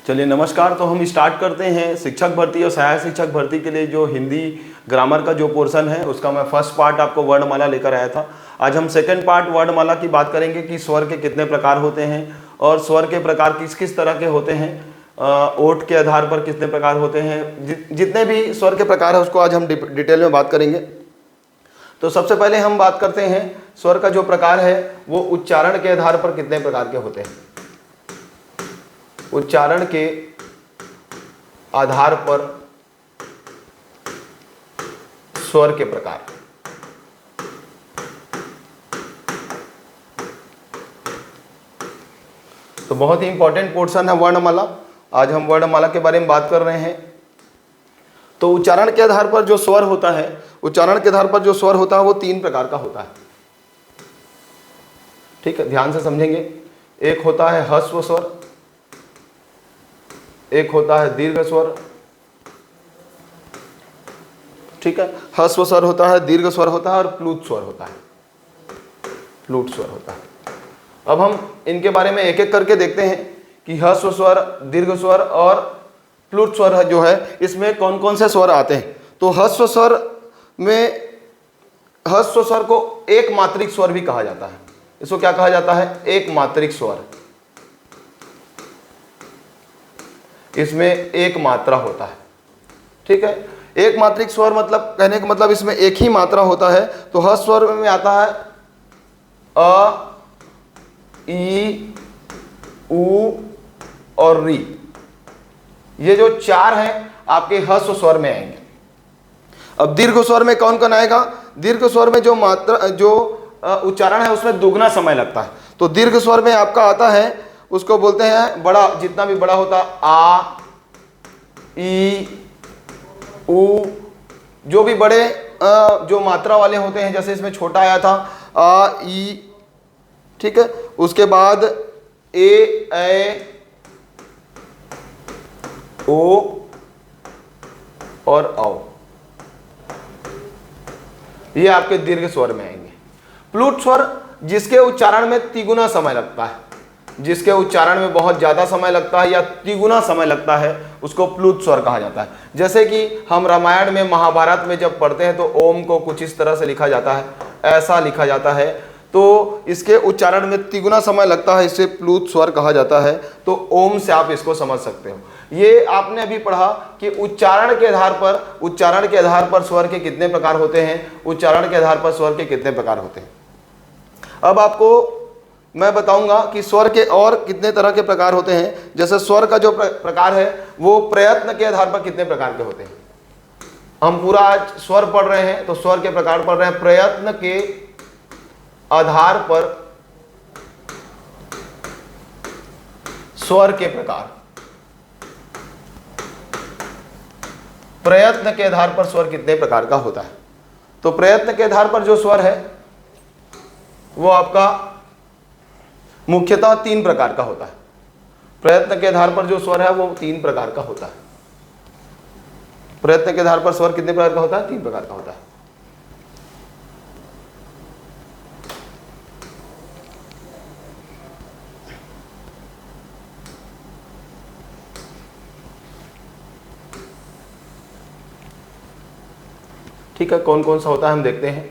चलिए नमस्कार। तो हम स्टार्ट करते हैं शिक्षक भर्ती और सहायक शिक्षक भर्ती के लिए जो हिंदी ग्रामर का जो पोर्शन है उसका मैं फर्स्ट पार्ट आपको वर्णमाला लेकर आया था। आज हम सेकंड पार्ट वर्णमाला की बात करेंगे कि स्वर के कितने प्रकार होते हैं और स्वर के प्रकार किस किस तरह के होते हैं, ओठ के आधार पर कितने प्रकार होते हैं, जितने भी स्वर के प्रकार है उसको आज हम डिटेल में बात करेंगे। तो सबसे पहले हम बात करते हैं स्वर का जो प्रकार है वो उच्चारण के आधार पर कितने प्रकार के होते हैं। उच्चारण के आधार पर स्वर के प्रकार। तो बहुत ही इंपॉर्टेंट पोर्शन है वर्णमाला। आज हम वर्णमाला के बारे में बात कर रहे हैं। तो उच्चारण के आधार पर जो स्वर होता है, उच्चारण के आधार पर जो स्वर होता है वो तीन प्रकार का होता है। ठीक है, ध्यान से समझेंगे। एक होता है ह्रस्व स्वर, एक होता है दीर्घ स्वर। ठीक है, ह्रस्व स्वर होता है, दीर्घ स्वर होता है और प्लूत स्वर होता है। प्लूत स्वर होता है। अब हम इनके बारे में एक एक करके देखते हैं कि ह्रस्व स्वर, दीर्घ स्वर और प्लूत स्वर जो है इसमें कौन कौन से स्वर आते हैं। तो ह्रस्व स्वर में, ह्रस्व स्वर को एक मात्रिक स्वर भी कहा जाता है। इसको क्या कहा जाता है? एक मात्रिक स्वर। इसमें एक मात्रा होता है। ठीक है, एक मात्रिक स्वर मतलब कहने का मतलब इसमें एक ही मात्रा होता है। तो ह्रस्व स्वर में आता है अ, ई, उ और री। ये जो चार हैं आपके ह्रस्व स्वर में आएंगे। अब दीर्घ स्वर में कौन कौन आएगा? दीर्घ स्वर में जो मात्रा, जो उच्चारण है उसमें दुगना समय लगता है। तो दीर्घ स्वर में आपका आता है, उसको बोलते हैं बड़ा, जितना भी बड़ा होता, आ, ई, उ, जो भी बड़े जो मात्रा वाले होते हैं, जैसे इसमें छोटा आया था आ, ई। ठीक है, उसके बाद ए, ओ और औ, ये आपके दीर्घ स्वर में आएंगे। प्लूत स्वर जिसके उच्चारण में तिगुना समय लगता है, जिसके उच्चारण में बहुत ज्यादा समय लगता है या तिगुना समय लगता है, उसको प्लूत स्वर कहा जाता है। जैसे कि हम रामायण में, महाभारत में जब पढ़ते हैं तो ओम को कुछ इस तरह से लिखा जाता है, ऐसा लिखा जाता है। तो इसके उच्चारण में तिगुना समय लगता है, इसे प्लूत स्वर कहा जाता है। तो ओम से आप इसको समझ सकते हो। ये आपने अभी पढ़ा कि उच्चारण के आधार पर, उच्चारण के आधार पर स्वर के कितने प्रकार होते हैं, उच्चारण के आधार पर स्वर के कितने प्रकार होते हैं। अब आपको मैं बताऊंगा कि स्वर के और कितने तरह के प्रकार होते हैं। जैसे स्वर का जो प्रकार है वो प्रयत्न के आधार पर कितने प्रकार के होते हैं। हम पूरा आज स्वर पढ़ रहे हैं तो स्वर के प्रकार पढ़ रहे हैं। प्रयत्न के आधार पर स्वर के प्रकार, प्रयत्न के आधार पर स्वर कितने प्रकार का होता है। तो प्रयत्न के आधार पर जो स्वर है वो आपका मुख्यतः तीन प्रकार का होता है। प्रयत्न के आधार पर जो स्वर है वो तीन प्रकार का होता है। प्रयत्न के आधार पर स्वर कितने प्रकार का होता है? तीन प्रकार का होता है। ठीक है, कौन कौन सा होता है हम देखते हैं।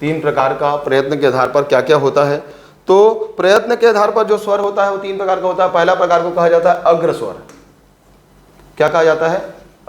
तीन प्रकार का प्रयत्न के आधार पर क्या क्या होता है। तो प्रयत्न के आधार पर जो स्वर होता है वो तीन प्रकार का होता है। पहला प्रकार को कहा जाता है अग्र स्वर। क्या कहा जाता है?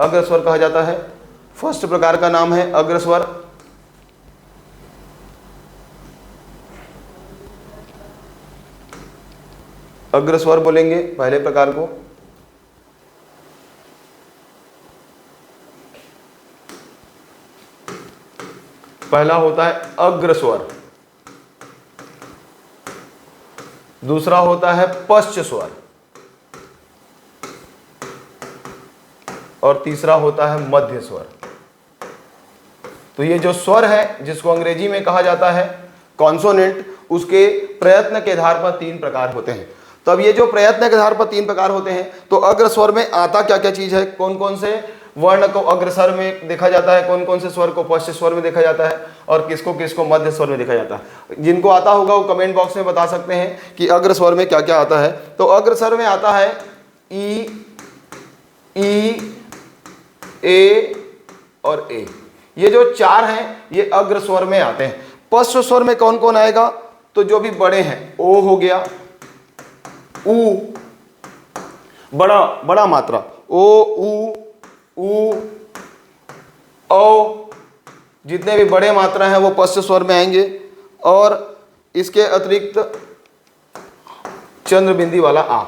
अग्र स्वर कहा जाता है। फर्स्ट प्रकार का नाम है अग्र स्वर। अग्र स्वर बोलेंगे पहले प्रकार को। पहला होता है अग्र स्वर, दूसरा होता है पश्च स्वर और तीसरा होता है मध्य स्वर। तो ये जो स्वर है जिसको अंग्रेजी में कहा जाता है कॉन्सोनेंट, उसके प्रयत्न के आधार पर तीन प्रकार होते हैं। तो अब ये जो प्रयत्न के आधार पर तीन प्रकार होते हैं, तो अग्र स्वर में आता क्या क्या चीज है, कौन कौन से वर्ण को अग्रस्वर में देखा जाता है, कौन कौन से स्वर को पश्च स्वर में देखा जाता है और किसको किसको मध्य स्वर में देखा जाता है। जिनको आता होगा वो कमेंट बॉक्स में बता सकते हैं कि अग्र स्वर में क्या क्या आता है। तो अग्र स्वर में आता है ई, ई, ए और ए, ये जो चार हैं ये अग्र स्वर में आते हैं। पश्च स्वर में कौन कौन आएगा? तो जो भी बड़े हैं, ओ हो गया, ऊ, बड़ा बड़ा मात्रा, ओ, ऊ, औ, जितने भी बड़े मात्रा हैं वो पश्च स्वर में आएंगे। और इसके अतिरिक्त चंद्र बिंदी वाला आ।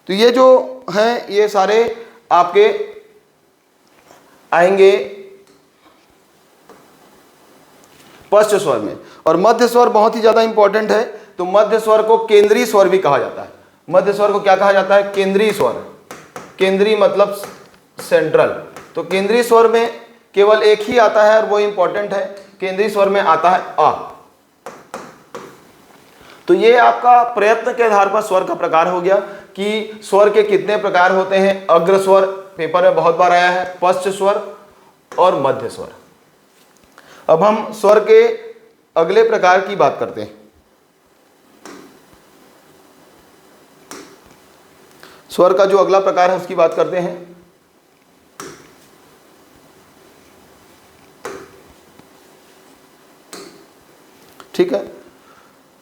तो ये जो हैं ये सारे आपके आएंगे पश्च स्वर में। और मध्य स्वर बहुत ही ज्यादा इंपॉर्टेंट है। तो मध्य स्वर को केंद्रीय स्वर भी कहा जाता है। मध्य स्वर को क्या कहा जाता है? केंद्रीय स्वर। केंद्रीय मतलब सेंट्रल। तो केंद्रीय स्वर में केवल एक ही आता है और वो इंपॉर्टेंट है। केंद्रीय स्वर में आता है अ। तो ये आपका प्रयत्न के आधार पर स्वर का प्रकार हो गया कि स्वर के कितने प्रकार होते हैं। अग्र स्वर पेपर में बहुत बार आया है, पश्च स्वर और मध्य स्वर। अब हम स्वर के अगले प्रकार की बात करते हैं। स्वर का जो अगला प्रकार है उसकी बात करते हैं। ठीक है,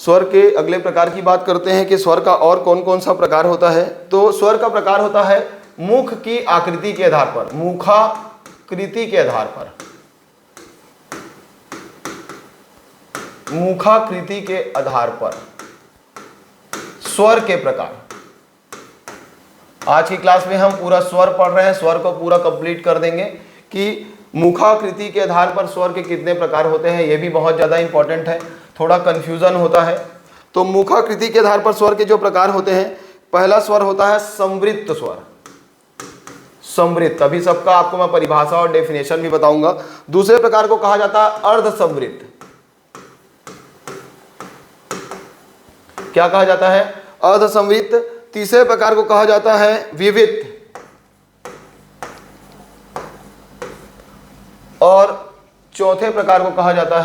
स्वर के अगले प्रकार की बात करते हैं कि स्वर का और कौन कौन सा प्रकार होता है। तो स्वर का प्रकार होता है मुख की आकृति के आधार पर, मुखाकृति के आधार पर, मुखाकृति के आधार पर स्वर के प्रकार। आज की क्लास में हम पूरा स्वर पढ़ रहे हैं, स्वर को पूरा कंप्लीट कर देंगे कि मुखाकृति के आधार पर स्वर के कितने प्रकार होते हैं। ये भी बहुत ज़्यादा इंपॉर्टेंट है, थोड़ा कंफ्यूजन होता है। तो मुखाकृति के आधार पर स्वर के जो प्रकार होते हैं, पहला स्वर होता है संवृत्त स्वर। संवृत्त, अभी सबका आपको मैं परिभाषा और डेफिनेशन भी बताऊंगा। दूसरे प्रकार को कहा जाता है अर्ध संवृत्त। क्या कहा जाता है? अर्ध संवृत्त। तीसरे प्रकार को कहा जाता है विविक्त। और चौथे प्रकार को कहा जाता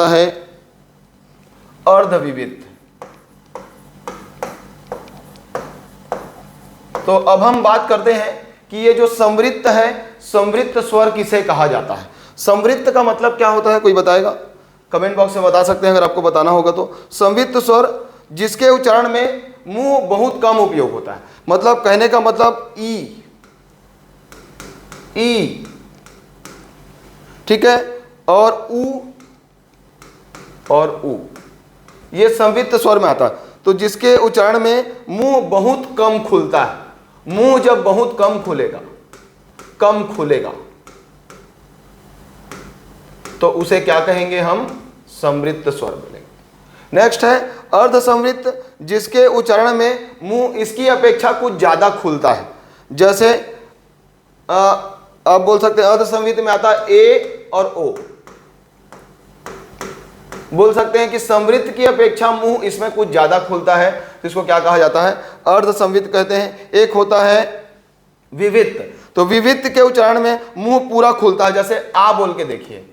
है अर्धविविक्त। तो अब हम बात करते हैं कि ये जो संवृत्त है, संवृत्त स्वर किसे कहा जाता है। संवृत्त का मतलब क्या होता है, कोई बताएगा? कमेंट बॉक्स में बता सकते हैं अगर आपको बताना होगा तो। संवृत्त स्वर जिसके उच्चारण में मुंह बहुत कम उपयोग होता है। मतलब कहने का मतलब ई, ई, ठीक है, और ऊ और ऊ, ये संवृत्त स्वर में आता है। तो जिसके उच्चारण में मुंह बहुत कम खुलता है। मुंह जब बहुत कम खुलेगा तो उसे क्या कहेंगे हम? संवृत्त स्वर बोलेंगे। नेक्स्ट है अर्ध संवृत्त, जिसके उच्चारण में मुंह इसकी अपेक्षा कुछ ज्यादा खुलता है। जैसे आप बोल सकते हैं अर्ध संवृत्त में आता है ए और ओ। बोल सकते हैं कि संवृत्त की अपेक्षा मुंह इसमें कुछ ज्यादा खुलता है, तो इसको क्या कहा जाता है? अर्ध संवृत्त कहते हैं। एक होता है विविक्त। तो विविक्त के उच्चारण में मुंह पूरा खुलता है। जैसे आ बोल के देखिए,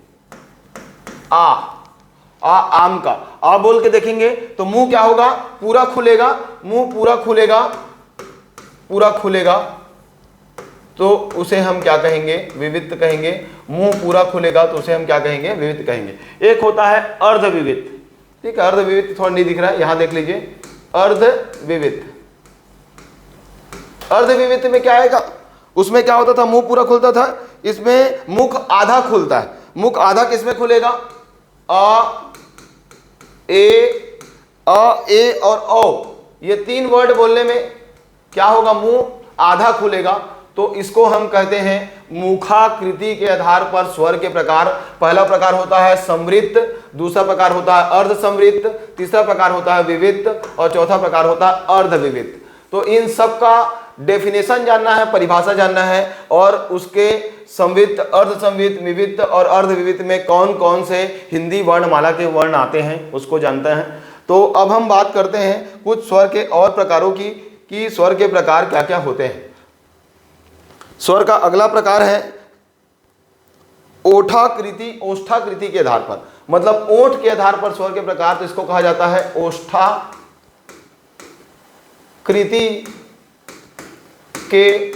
आम का आ बोल के देखेंगे तो मुंह क्या होगा? पूरा खुलेगा। मुंह पूरा खुलेगा तो उसे हम क्या कहेंगे? विविक्त कहेंगे। मुंह पूरा खुलेगा तो उसे हम क्या कहेंगे? विविक्त कहेंगे। एक होता है अर्धविविक्त। ठीक है, अर्धविविक्त थोड़ा नहीं दिख रहा है, यहां देख लीजिए, अर्धविविक्त। अर्धविविक्त में क्या आएगा? उसमें क्या होता था? मुंह पूरा खुलता था, इसमें मुख आधा खुलता है। मुख आधा किसमें खुलेगा? अ, ए और औ, ये तीन वर्ड बोलने में क्या होगा? मुंह आधा खुलेगा। तो इसको हम कहते हैं मुखाकृति के आधार पर स्वर के प्रकार। पहला प्रकार होता है संवृत्त, दूसरा प्रकार होता है अर्ध संवृत्त, तीसरा प्रकार होता है विविक्त और चौथा प्रकार होता है अर्धविविक्त। तो इन सब का डेफिनेशन जानना है, परिभाषा जानना है, और उसके संवृत्त, अर्ध संवृत्त, विविक्त और अर्धविविक्त में कौन कौन से हिंदी वर्णमाला के वर्ण आते हैं उसको जानते हैं। तो अब हम बात करते हैं कुछ स्वर के और प्रकारों की कि स्वर के प्रकार क्या क्या होते हैं। स्वर का अगला प्रकार है ओष्ठाकृति। ओष्ठाकृति के आधार पर, मतलब ओठ के आधार पर स्वर के प्रकार, तो इसको कहा जाता है ओष्ठाकृति के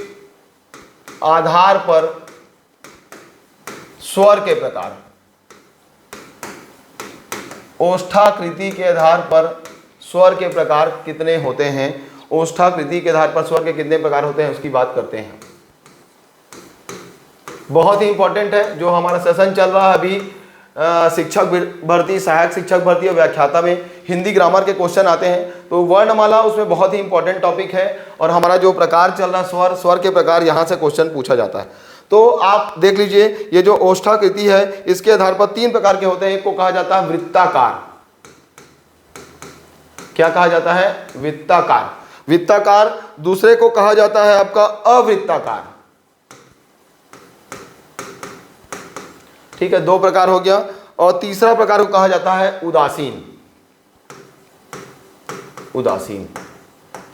आधार पर स्वर के प्रकार। ओष्ठाकृति के आधार पर स्वर के प्रकार कितने होते हैं, ओष्ठाकृति के आधार पर स्वर के कितने प्रकार होते हैं उसकी बात करते हैं। बहुत ही इंपॉर्टेंट है, जो हमारा सेशन चल रहा है अभी शिक्षक भर्ती, सहायक शिक्षक भर्ती और व्याख्याता में हिंदी ग्रामर के क्वेश्चन आते हैं, तो वर्णमाला उसमें बहुत ही इंपॉर्टेंट टॉपिक है। और हमारा जो प्रकार चल रहा है स्वर के प्रकार, यहाँ से क्वेश्चन पूछा जाता है। तो आप देख लीजिए, ये जो ओष्ठाकृति है इसके आधार पर 3 प्रकार के होते हैं। एक को कहा जाता है वृत्ताकार। क्या कहा जाता है? वृत्ताकार। वृत्ताकार। दूसरे को कहा जाता है आपका अवृत्ताकार। ठीक है, 2 प्रकार हो गया। और तीसरा प्रकार को कहा जाता है उदासीन। उदासीन।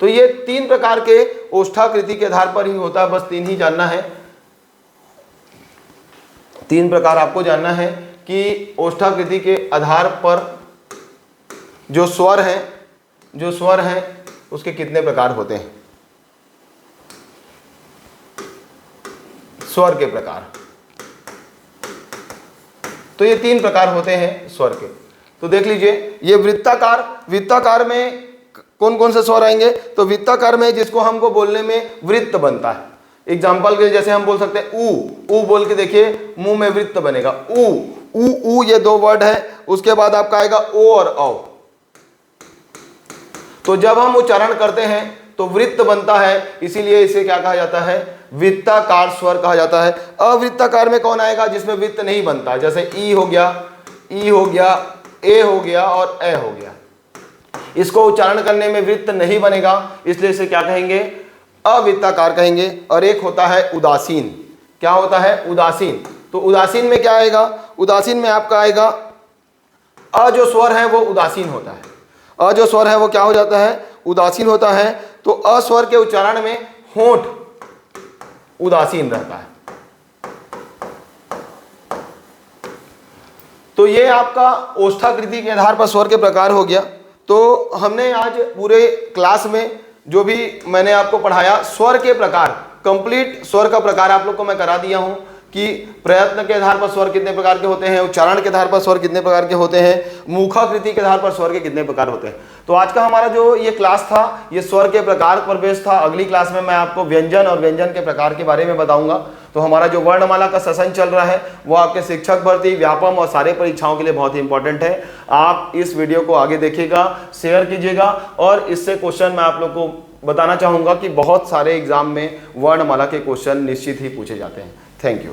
तो ये 3 प्रकार के ओष्ठाकृति के आधार पर ही होता है, बस 3 ही जानना है। 3 प्रकार आपको जानना है कि ओष्ठाकृति के आधार पर जो स्वर हैं उसके कितने प्रकार होते हैं, स्वर के प्रकार। तो ये 3 प्रकार होते हैं स्वर के। तो देख लीजिए, ये वृत्ताकार में कौन कौन से स्वर आएंगे? तो वृत्ताकार में जिसको हमको बोलने में वृत्त बनता है। एग्जाम्पल के जैसे हम बोल सकते हैं ऊ बोल के देखिए, मुंह में वृत्त बनेगा। ऊ ये 2 वर्ड है। उसके बाद आपका आएगा ओ और औ। तो जब हम उच्चारण करते हैं तो वृत्त बनता है, इसीलिए इसे क्या कहा जाता है? वृत्ताकार स्वर कहा जाता है। अवृत्ताकार में कौन आएगा? जिसमें वृत्त नहीं बनता, जैसे ई हो गया, ए हो गया और ए हो गया। इसको उच्चारण करने में वृत्त नहीं बनेगा, इसलिए इसे क्या कहेंगे? अवृत्ताकार कहेंगे। और एक होता है उदासीन। क्या होता है? उदासीन। तो उदासीन में क्या आएगा? उदासीन में आपका आएगा अ जो स्वर है वो उदासीन होता है। अ जो स्वर है वो क्या हो जाता है? उदासीन होता है। तो अ स्वर के उच्चारण में होंठ उदासीन रहता है। तो ये आपका ओष्ठाकृति के आधार पर स्वर के प्रकार हो गया। तो हमने आज पूरे क्लास में जो भी मैंने आपको पढ़ाया स्वर के प्रकार, कंप्लीट स्वर का प्रकार आप लोग को मैं करा दिया हूं कि प्रयत्न के आधार पर स्वर कितने प्रकार के होते हैं, उच्चारण के आधार पर स्वर कितने प्रकार के होते हैं, मुखाकृति के आधार पर स्वर के कितने प्रकार होते हैं। तो आज का हमारा जो ये क्लास था ये स्वर के प्रकार पर बेस्ड था। अगली क्लास में मैं आपको व्यंजन और व्यंजन के प्रकार के बारे में बताऊंगा। तो हमारा जो वर्णमाला का सेशन चल रहा है वो आपके शिक्षक भर्ती, व्यापम और सारे परीक्षाओं के लिए बहुत ही इंपॉर्टेंट है। आप इस वीडियो को आगे देखिएगा, शेयर कीजिएगा। और इससे क्वेश्चन मैं आप लोग को बताना चाहूँगा कि बहुत सारे एग्जाम में वर्णमाला के क्वेश्चन निश्चित ही पूछे जाते हैं। Thank you.